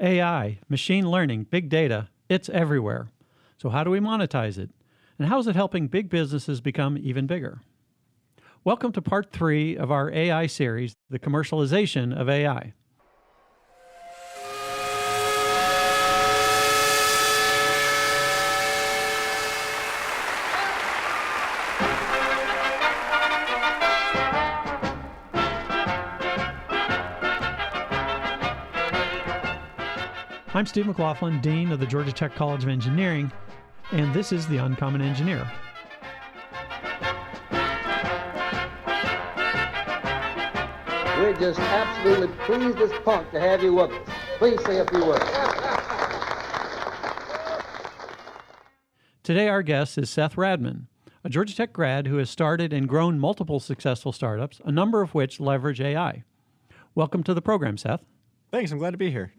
AI, machine learning, big data, it's everywhere. So how do we monetize it? And how is it helping big businesses become even bigger? Welcome to part 3 of our AI series, The Commercialization of AI. I'm Steve McLaughlin, Dean of the Georgia Tech College of Engineering, and this is The Uncommon Engineer. We're just absolutely pleased as punk to have you with us. Please say a few words. Today our guest is Seth Radman, a Georgia Tech grad who has started and grown multiple successful startups, a number of which leverage AI. Welcome to the program, Seth. Thanks, I'm glad to be here.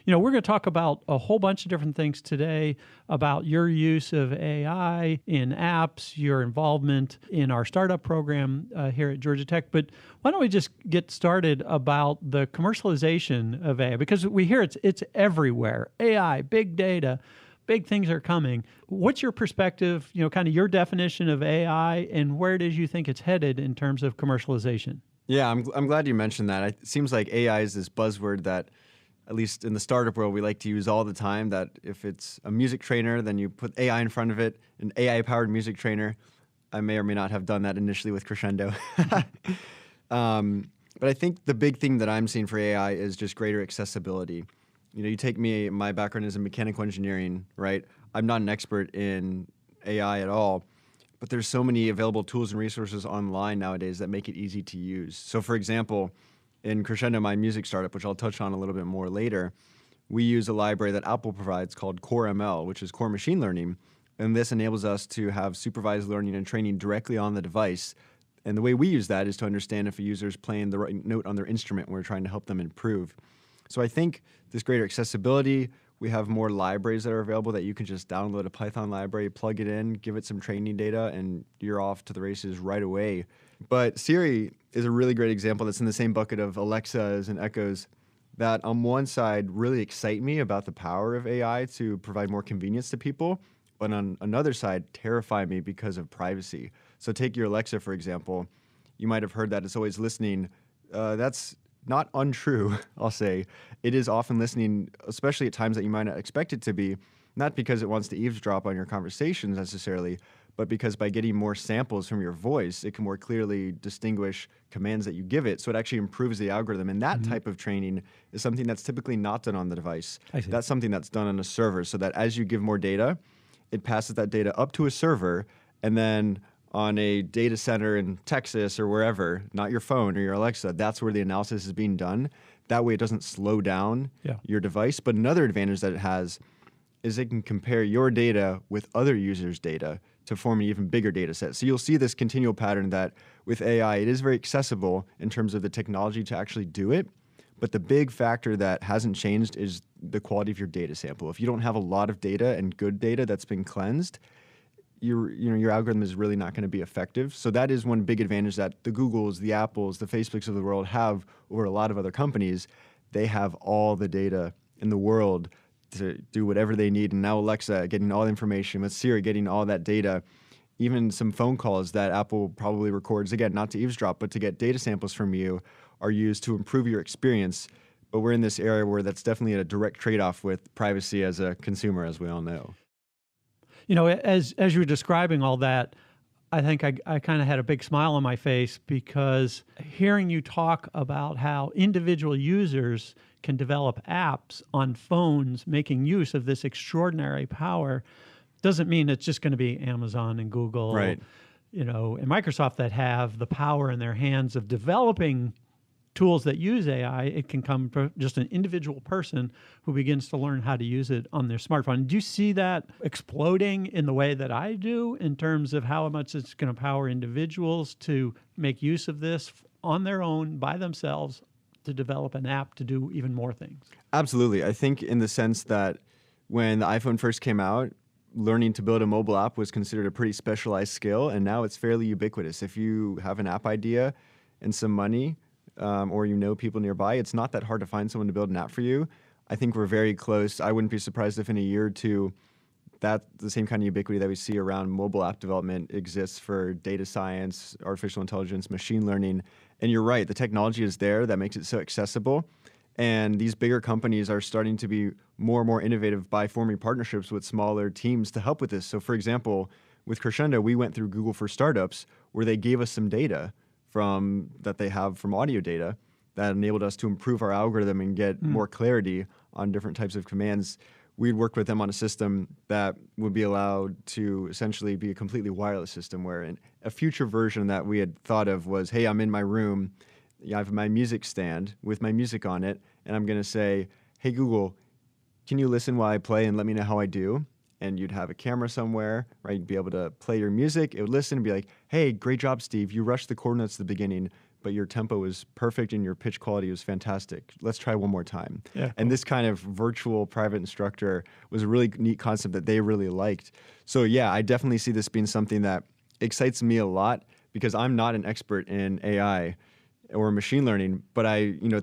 You know, we're going to talk about a whole bunch of different things today about your use of AI in apps, your involvement in our startup program here at Georgia Tech. But why don't we just get started about the commercialization of AI? Because we hear it's everywhere. AI, big data, big things are coming. What's your perspective, kind of your definition of AI, and where does you think it's headed in terms of commercialization? Yeah, I'm glad you mentioned that. It seems like AI is this buzzword that, at least in the startup world, we like to use all the time, that if it's a music trainer, then you put AI in front of it, an AI-powered music trainer. I may or may not have done that initially with Crescendo. But I think the big thing that I'm seeing for AI is just greater accessibility. You take me, my background is in mechanical engineering, right? I'm not an expert in AI at all, but there's so many available tools and resources online nowadays that make it easy to use. So for example, in Crescendo, my music startup, which I'll touch on a little bit more later, we use a library that Apple provides called Core ML, which is core machine learning. And this enables us to have supervised learning and training directly on the device. And the way we use that is to understand if a user is playing the right note on their instrument. We're trying to help them improve. So I think this greater accessibility, we have more libraries that are available that you can just download a Python library, plug it in, give it some training data, and you're off to the races right away. But Siri is a really great example that's in the same bucket of Alexas and Echoes that on one side really excite me about the power of AI to provide more convenience to people, but on another side terrify me because of privacy. So take your Alexa, for example. You might have heard that it's always listening. That's not untrue, I'll say. It is often listening, especially at times that you might not expect it to be, not because it wants to eavesdrop on your conversations necessarily, but because by getting more samples from your voice, it can more clearly distinguish commands that you give it. So it actually improves the algorithm. And that type of training is something that's typically not done on the device. That's something that's done on a server, so that as you give more data, it passes that data up to a server, and then on a data center in Texas or wherever, not your phone or your Alexa, that's where the analysis is being done. That way it doesn't slow down your device. But another advantage that it has is it can compare your data with other users' data to form an even bigger data set. So you'll see this continual pattern that with AI, it is very accessible in terms of the technology to actually do it. But the big factor that hasn't changed is the quality of your data sample. If you don't have a lot of data and good data that's been cleansed, your algorithm is really not going to be effective. So that is one big advantage that the Googles, the Apples, the Facebooks of the world have over a lot of other companies. They have all the data in the world to do whatever they need. And now Alexa getting all the information, with Siri getting all that data, even some phone calls that Apple probably records, again, not to eavesdrop, but to get data samples from you, are used to improve your experience. But we're in this area where that's definitely a direct trade-off with privacy as a consumer, as we all know. As you were describing all that, I think I kind of had a big smile on my face, because hearing you talk about how individual users can develop apps on phones making use of this extraordinary power doesn't mean it's just going to be Amazon and Google, right, and Microsoft that have the power in their hands of developing tools that use AI. It can come from just an individual person who begins to learn how to use it on their smartphone. Do you see that exploding in the way that I do in terms of how much it's going to power individuals to make use of this on their own, by themselves, to develop an app to do even more things? Absolutely. I think in the sense that when the iPhone first came out, learning to build a mobile app was considered a pretty specialized skill, and now it's fairly ubiquitous. If you have an app idea and some money, or people nearby, it's not that hard to find someone to build an app for you. I think we're very close. I wouldn't be surprised if in a year or two, that the same kind of ubiquity that we see around mobile app development exists for data science, artificial intelligence, machine learning. And you're right, the technology is there that makes it so accessible. And these bigger companies are starting to be more and more innovative by forming partnerships with smaller teams to help with this. So for example, with Crescendo, we went through Google for Startups where they gave us some data that they have from audio data that enabled us to improve our algorithm and get more clarity on different types of commands. We'd worked with them on a system that would be allowed to essentially be a completely wireless system where a future version that we had thought of was, hey, I'm in my room, I have my music stand with my music on it, and I'm going to say, hey, Google, can you listen while I play and let me know how I do? And you'd have a camera somewhere, right? You'd be able to play your music. It would listen and be like, hey, great job, Steve. You rushed the chord notes at the beginning, but your tempo was perfect and your pitch quality was fantastic. Let's try one more time. Yeah, and this kind of virtual private instructor was a really neat concept that they really liked. So yeah, I definitely see this being something that excites me a lot because I'm not an expert in AI or machine learning, but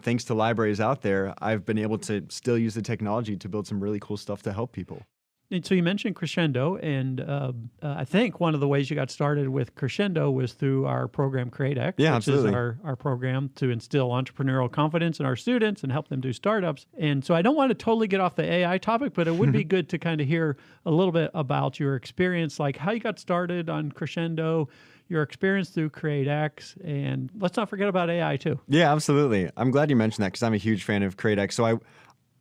thanks to libraries out there, I've been able to still use the technology to build some really cool stuff to help people. And so you mentioned Crescendo, and I think one of the ways you got started with Crescendo was through our program CreateX, Yeah, which absolutely. is our program to instill entrepreneurial confidence in our students and help them do startups. And so I don't want to totally get off the AI topic, but it would be good to kind of hear a little bit about your experience, like how you got started on Crescendo, your experience through CreateX, and let's not forget about AI too. Yeah, absolutely. I'm glad you mentioned that because I'm a huge fan of CreateX. So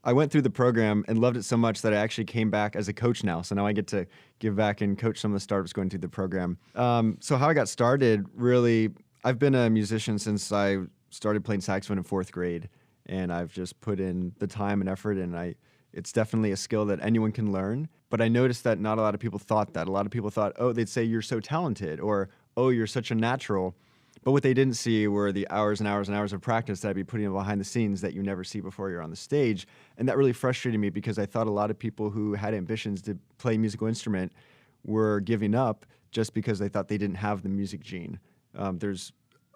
I went through the program and loved it so much that I actually came back as a coach now. So now I get to give back and coach some of the startups going through the program. So how I got started, really, I've been a musician since I started playing saxophone in 4th grade. And I've just put in the time and effort, and it's definitely a skill that anyone can learn. But I noticed that not a lot of people thought that. A lot of people thought, oh, they'd say you're so talented, or, oh, you're such a natural. But what they didn't see were the hours and hours and hours of practice that I'd be putting behind the scenes that you never see before you're on the stage. And that really frustrated me because I thought a lot of people who had ambitions to play a musical instrument were giving up just because they thought they didn't have the music gene. There's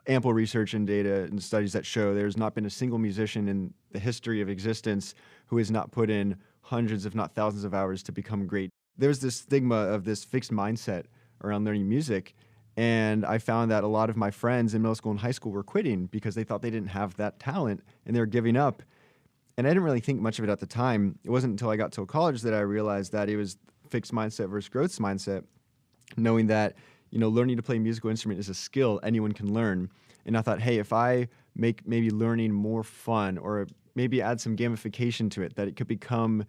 ample research and data and studies that show there's not been a single musician in the history of existence who has not put in hundreds, if not thousands of hours to become great. There's this stigma of this fixed mindset around learning music. And I found that a lot of my friends in middle school and high school were quitting because they thought they didn't have that talent and they were giving up. And I didn't really think much of it at the time. It wasn't until I got to college that I realized that it was fixed mindset versus growth mindset, knowing that, learning to play a musical instrument is a skill anyone can learn. And I thought, hey, if I make maybe learning more fun or maybe add some gamification to it, that it could become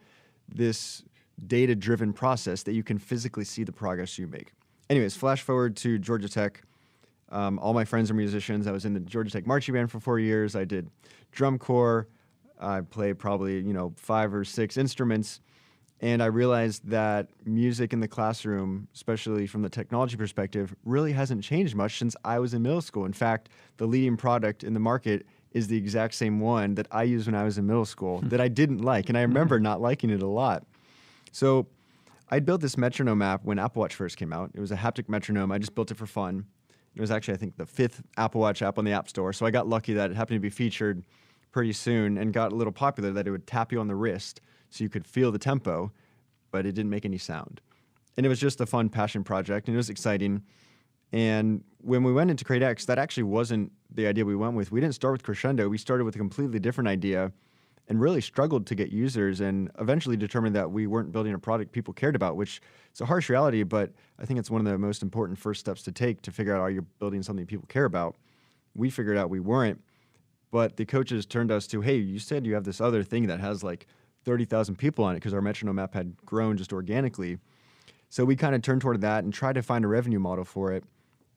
this data-driven process that you can physically see the progress you make. Anyways, flash forward to Georgia Tech. All my friends are musicians. I was in the Georgia Tech marching band for 4 years. I did drum corps. I played probably, 5 or 6 instruments. And I realized that music in the classroom, especially from the technology perspective, really hasn't changed much since I was in middle school. In fact, the leading product in the market is the exact same one that I used when I was in middle school that I didn't like. And I remember not liking it a lot. So I built this metronome app when Apple Watch first came out. It was a haptic metronome. I just built it for fun. It was actually, I think, the 5th Apple Watch app on the App Store. So I got lucky that it happened to be featured pretty soon and got a little popular that it would tap you on the wrist so you could feel the tempo, but it didn't make any sound. And it was just a fun passion project, and it was exciting. And when we went into CreateX, that actually wasn't the idea we went with. We didn't start with Crescendo. We started with a completely different idea and really struggled to get users and eventually determined that we weren't building a product people cared about, which is a harsh reality, but I think it's one of the most important first steps to take to figure out, are you building something people care about? We figured out we weren't, but the coaches turned us to, hey, you said you have this other thing that has like 30,000 people on it because our metronome app had grown just organically. So we kind of turned toward that and tried to find a revenue model for it.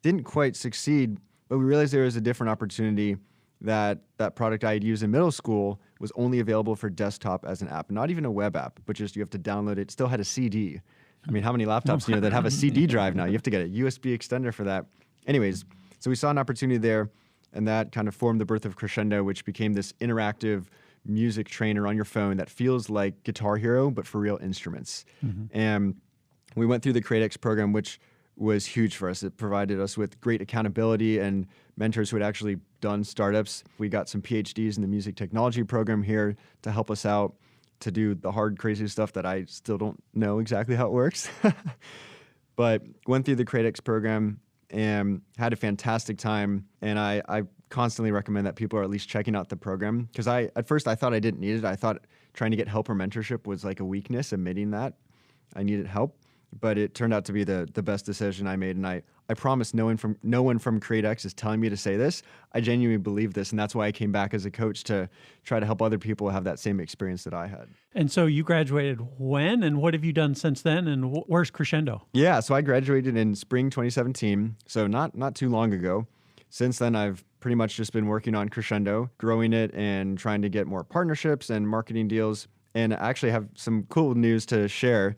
Didn't quite succeed, but we realized there was a different opportunity that product I had used in middle school was only available for desktop as an app, not even a web app, but just you have to download it. It still had a CD. I mean, how many laptops that have a CD drive now? You have to get a USB extender for that. Anyways, so we saw an opportunity there, and that kind of formed the birth of Crescendo, which became this interactive music trainer on your phone that feels like Guitar Hero, but for real instruments. And we went through the CreateX program, which was huge for us. It provided us with great accountability and mentors who had actually done startups. We got some PhDs in the music technology program here to help us out. to do the hard, crazy stuff that I still don't know exactly how it works. But went through the CreateX program and had a fantastic time. And I constantly recommend that people are at least checking out the program. Because at first I thought I didn't need it. I thought trying to get help or mentorship was like a weakness, admitting that I needed help. But it turned out to be the best decision I made. And I promise no one from CreateX is telling me to say this. I genuinely believe this. And that's why I came back as a coach, to try to help other people have that same experience that I had. And so you graduated when, and what have you done since then, and where's Crescendo? Yeah, so I graduated in spring 2017, so not too long ago. Since then, I've pretty much just been working on Crescendo, growing it and trying to get more partnerships and marketing deals. And I actually have some cool news to share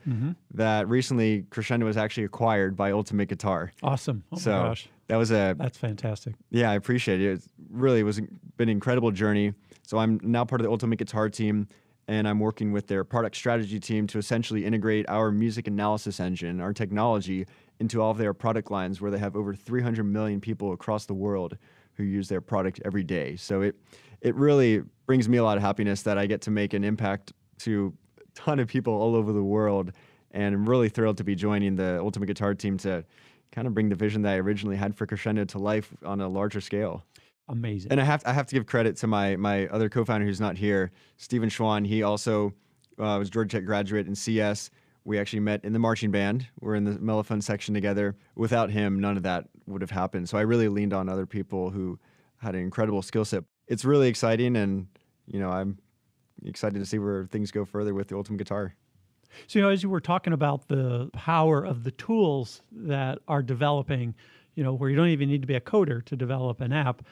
that recently Crescendo was actually acquired by Ultimate Guitar. Awesome. Oh So my gosh. That's fantastic. Yeah, I appreciate it. It really been an incredible journey. So I'm now part of the Ultimate Guitar team, and I'm working with their product strategy team to essentially integrate our music analysis engine, our technology, into all of their product lines, where they have over 300 million people across the world who use their product every day. So it really brings me a lot of happiness that I get to make an impact to a ton of people all over the world. And I'm really thrilled to be joining the Ultimate Guitar team to kind of bring the vision that I originally had for Crescendo to life on a larger scale. Amazing. And I have to give credit to my other co-founder who's not here, Stephen Schwan. He also was Georgia Tech graduate in CS. We actually met in the marching band. We're in the mellophone section together. Without him, none of that would have happened. So I really leaned on other people who had an incredible skill set. It's really exciting, and I'm excited to see where things go further with the Ultimate Guitar. So, as you were talking about the power of the tools that are developing, where you don't even need to be a coder to develop an app,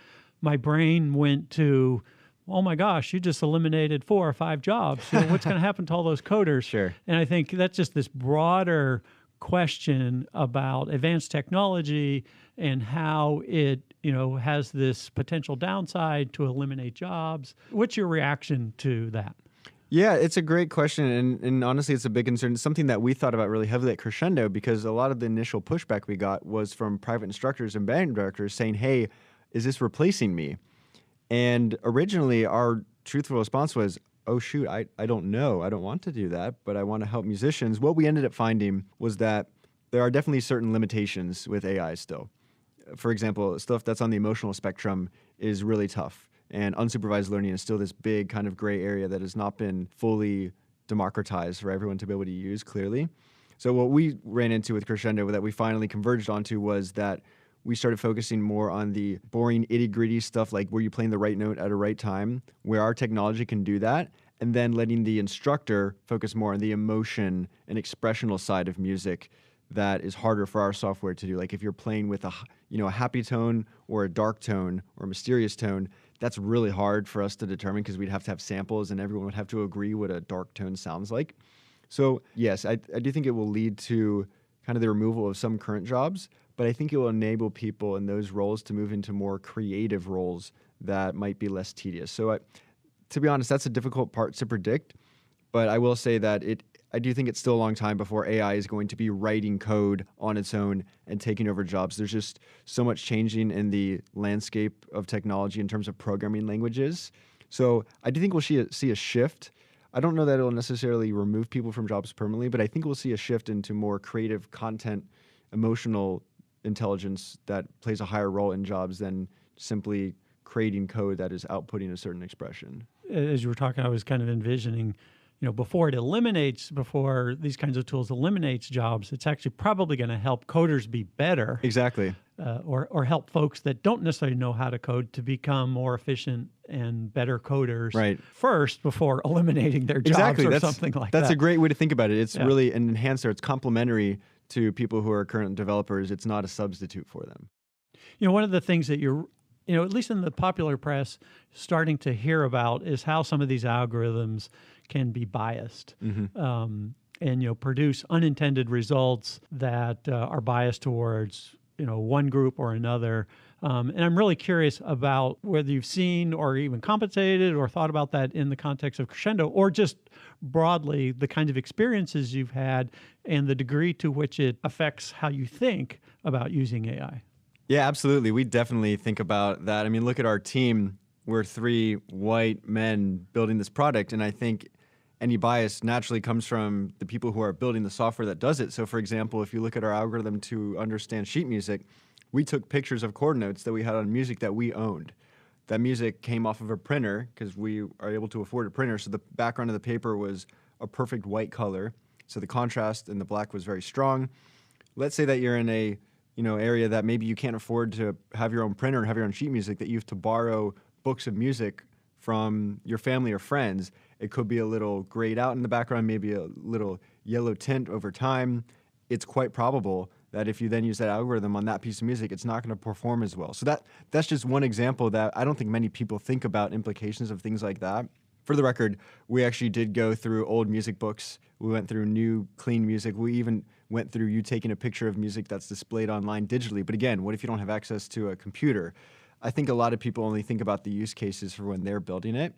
my brain went to, oh my gosh, you just eliminated 4 or 5 jobs. What's going to happen to all those coders? Sure. And I think that's just this broader question about advanced technology and how it, has this potential downside to eliminate jobs. What's your reaction to that? Yeah, it's a great question, and honestly, it's a big concern. It's something that we thought about really heavily at Crescendo, because a lot of the initial pushback we got was from private instructors and band directors saying, hey, is this replacing me? And originally, our truthful response was, oh, shoot, I don't know. I don't want to do that, but I want to help musicians. What we ended up finding was that there are definitely certain limitations with AI still. For example, stuff that's on the emotional spectrum is really tough. And unsupervised learning is still this big kind of gray area that has not been fully democratized for everyone to be able to use clearly. So what we ran into with Crescendo that we finally converged onto was that we started focusing more on the boring, itty-gritty stuff, like were you playing the right note at a right time, where our technology can do that, and then letting the instructor focus more on the emotion and expressional side of music that is harder for our software to do. Like if you're playing with a happy tone or a dark tone or a mysterious tone, that's really hard for us to determine, because we'd have to have samples and everyone would have to agree what a dark tone sounds like. So yes, I do think it will lead to kind of the removal of some current jobs, but I think it will enable people in those roles to move into more creative roles that might be less tedious. So to be honest, that's a difficult part to predict, but I will say that I do think it's still a long time before AI is going to be writing code on its own and taking over jobs. There's just so much changing in the landscape of technology in terms of programming languages. So I do think we'll see a shift. I don't know that it'll necessarily remove people from jobs permanently, but I think we'll see a shift into more creative content, emotional intelligence that plays a higher role in jobs than simply creating code that is outputting a certain expression. As you were talking, I was kind of envisioning, before these kinds of tools eliminates jobs, it's actually probably going to help coders be better. Exactly. Or help folks that don't necessarily know how to code to become more efficient and better coders first before eliminating their jobs or something like that. That's a great way to think about it. It's really an enhancer. It's complementary to people who are current developers. It's not a substitute for them. One of the things that you're, at least in the popular press, starting to hear about is how some of these algorithms can be biased. And produce unintended results that are biased towards one group or another. And I'm really curious about whether you've seen or even compensated or thought about that in the context of Crescendo, or just broadly the kind of experiences you've had and the degree to which it affects how you think about using AI. Yeah, absolutely. We definitely think about that. I mean, look at our team. We're 3 white men building this product, and I think any bias naturally comes from the people who are building the software that does it. So for example, if you look at our algorithm to understand sheet music, we took pictures of chord notes that we had on music that we owned. That music came off of a printer because we are able to afford a printer. So the background of the paper was a perfect white color. So the contrast in the black was very strong. Let's say that you're in a area that maybe you can't afford to have your own printer and have your own sheet music, that you have to borrow books of music from your family or friends. It could be a little grayed out in the background, maybe a little yellow tint over time. It's quite probable that if you then use that algorithm on that piece of music, it's not going to perform as well. So that's just one example that I don't think many people think about implications of things like that. For the record, we actually did go through old music books. We went through new, clean music. We even went through you taking a picture of music that's displayed online digitally. But again, what if you don't have access to a computer? I think a lot of people only think about the use cases for when they're building it.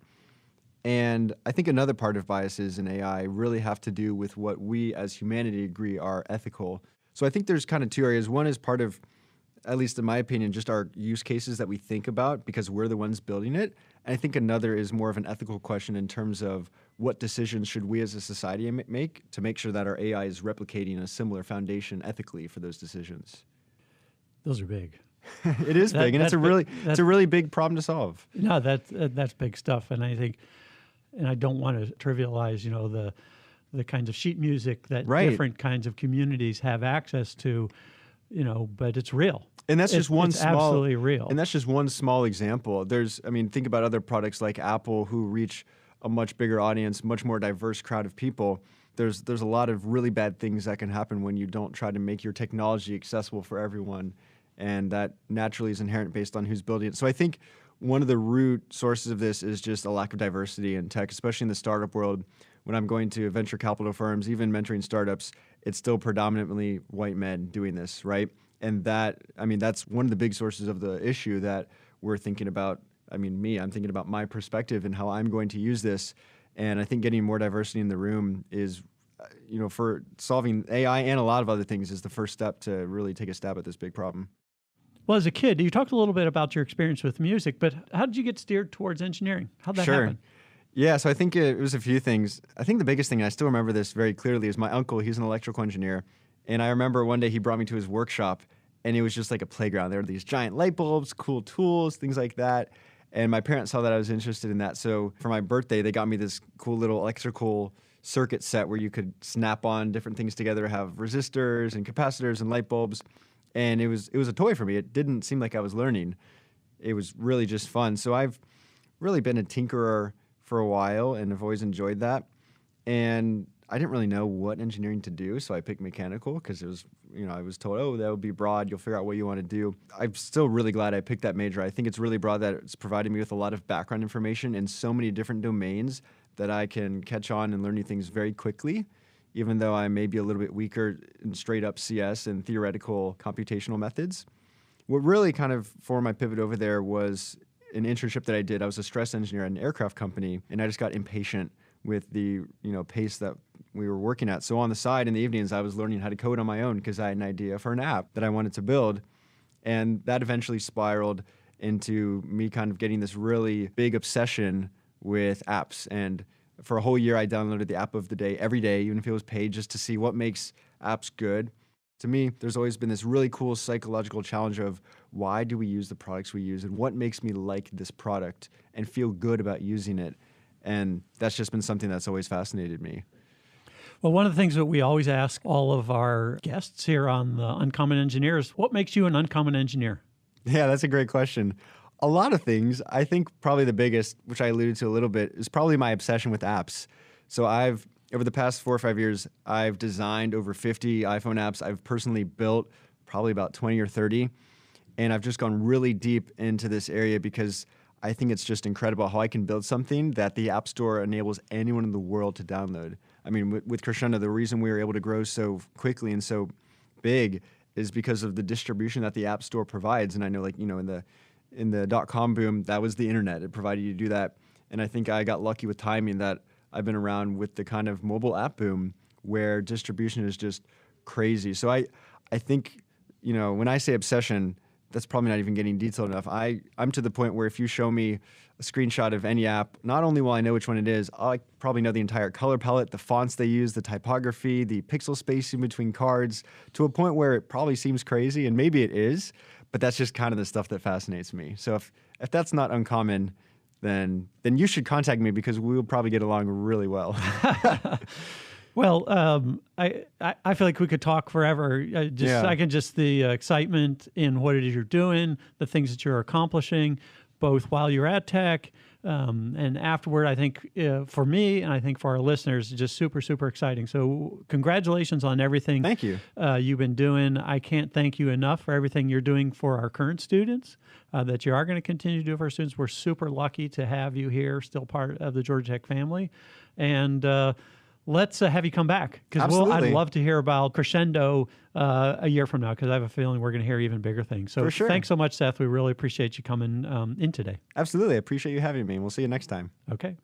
And I think another part of biases in AI really have to do with what we as humanity agree are ethical. So I think there's kind of two areas. One is part of, at least in my opinion, just our use cases that we think about because we're the ones building it. And I think another is more of an ethical question in terms of what decisions should we as a society make to make sure that our AI is replicating a similar foundation ethically for those decisions. Those are big. It is big, and it's a really big problem to solve. No, that's big stuff, and I think, and I don't want to trivialize, the kinds of sheet music that different kinds of communities have access to, but it's real. And that's just one small, absolutely real. And that's just one small example. Think about other products like Apple who reach a much bigger audience, much more diverse crowd of people. There's a lot of really bad things that can happen when you don't try to make your technology accessible for everyone. And that naturally is inherent based on who's building it. So I think one of the root sources of this is just a lack of diversity in tech, especially in the startup world. When I'm going to venture capital firms, even mentoring startups, it's still predominantly white men doing this, right? And that's one of the big sources of the issue that we're thinking about. I'm thinking about my perspective and how I'm going to use this. And I think getting more diversity in the room is, for solving AI and a lot of other things, is the first step to really take a stab at this big problem. Well, as a kid, you talked a little bit about your experience with music, but how did you get steered towards engineering? How'd that happen? Yeah, so I think it was a few things. I think the biggest thing, and I still remember this very clearly, is my uncle. He's an electrical engineer. And I remember one day he brought me to his workshop, and it was just like a playground. There were these giant light bulbs, cool tools, things like that. And my parents saw that I was interested in that. So for my birthday, they got me this cool little electrical circuit set where you could snap on different things together, have resistors and capacitors and light bulbs. And it was a toy for me. It didn't seem like I was learning. It was really just fun. So I've really been a tinkerer for a while, and I've always enjoyed that. And I didn't really know what engineering to do, so I picked mechanical because it was, I was told, that would be broad. You'll figure out what you want to do. I'm still really glad I picked that major. I think it's really broad that it's provided me with a lot of background information in so many different domains that I can catch on and learn new things very quickly, even though I may be a little bit weaker in straight up CS and theoretical computational methods. What really kind of formed my pivot over there was an internship that I did. I was a stress engineer at an aircraft company, and I just got impatient with the pace that we were working at. So on the side in the evenings, I was learning how to code on my own because I had an idea for an app that I wanted to build. And that eventually spiraled into me kind of getting this really big obsession with apps. And for a whole year, I downloaded the app of the day every day, even if it was paid, just to see what makes apps good. To me, there's always been this really cool psychological challenge of why do we use the products we use and what makes me like this product and feel good about using it. And that's just been something that's always fascinated me. Well, one of the things that we always ask all of our guests here on the Uncommon Engineer is, what makes you an uncommon engineer? Yeah, that's a great question. A lot of things. I think probably the biggest, which I alluded to a little bit, is probably my obsession with apps. So over the past 4 or 5 years, I've designed over 50 iPhone apps. I've personally built probably about 20 or 30. And I've just gone really deep into this area because I think it's just incredible how I can build something that the App Store enables anyone in the world to download. I mean, with Crescendo, the reason we were able to grow so quickly and so big is because of the distribution that the App Store provides. And I know, in the .com boom, that was the internet. It provided you to do that. And I think I got lucky with timing that I've been around with the kind of mobile app boom where distribution is just crazy. So I think, when I say obsession, that's probably not even getting detailed enough. I'm to the point where if you show me a screenshot of any app, not only will I know which one it is, I probably know the entire color palette, the fonts they use, the typography, the pixel spacing between cards, to a point where it probably seems crazy, and maybe it is, but that's just kind of the stuff that fascinates me. So if that's not uncommon, then you should contact me, because we'll probably get along really well. Well, I feel like we could talk forever. I can just the excitement in what it is you're doing, the things that you're accomplishing, both while you're at tech and afterward. I think for me, and I think for our listeners, just super, super exciting. So congratulations on everything. Thank you. You've been doing. I can't thank you enough for everything you're doing for our current students, that you are going to continue to do for our students. We're super lucky to have you here, still part of the Georgia Tech family. And let's have you come back, because I'd love to hear about Crescendo a year from now, because I have a feeling we're going to hear even bigger things. So thanks so much, Seth. We really appreciate you coming in today. Absolutely. I appreciate you having me, and we'll see you next time. Okay.